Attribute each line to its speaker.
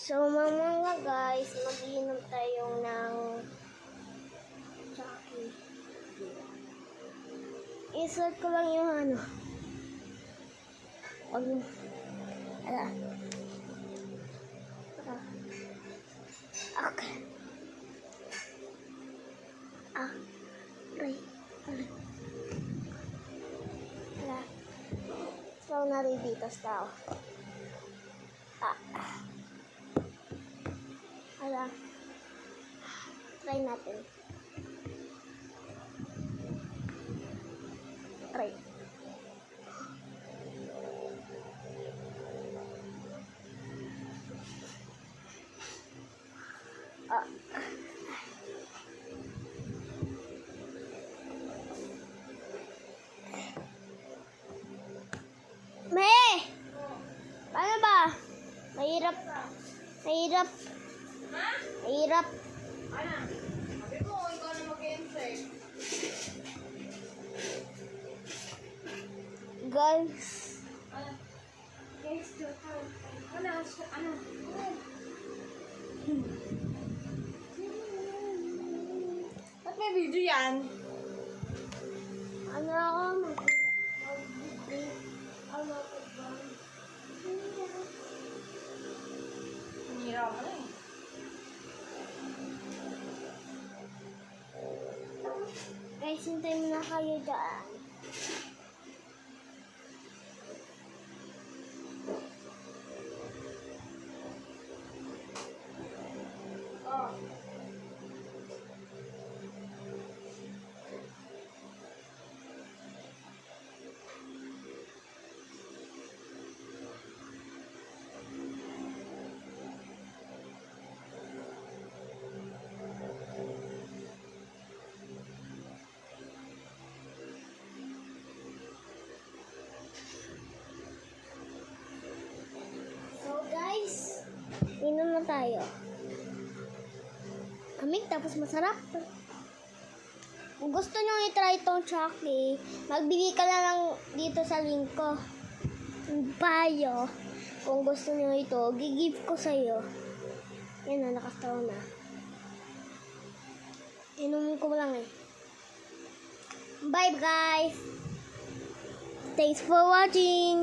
Speaker 1: So, mga guys, mag-iinom tayo ng Chucky. Insert ko lang yung ano. Ala. Okay. Ala. So, nari dito sa tao. Ala. Try natin. Try. Paano ba? Mahirap. Mahirap. Mahirap.
Speaker 2: Ano? Sabi mo, ikaw na mag-insert.
Speaker 1: Guys.
Speaker 2: Guys, ano? Ba't may video yan?
Speaker 1: Ano ako?
Speaker 2: Hirap mo na eh.
Speaker 1: Guys, hintay mo na kayo dyan.
Speaker 2: Oh.
Speaker 1: So guys, inom na tayo. Amig, tapos masarap. Kung gusto nyo i-try itong Chucky, magbigay ka na lang dito sa link ko. Bio. Kung gusto nyo ito, gigive ko sa'yo. Yan na, nakastaw na. Inumin ko lang eh. Bye guys! Thanks for watching!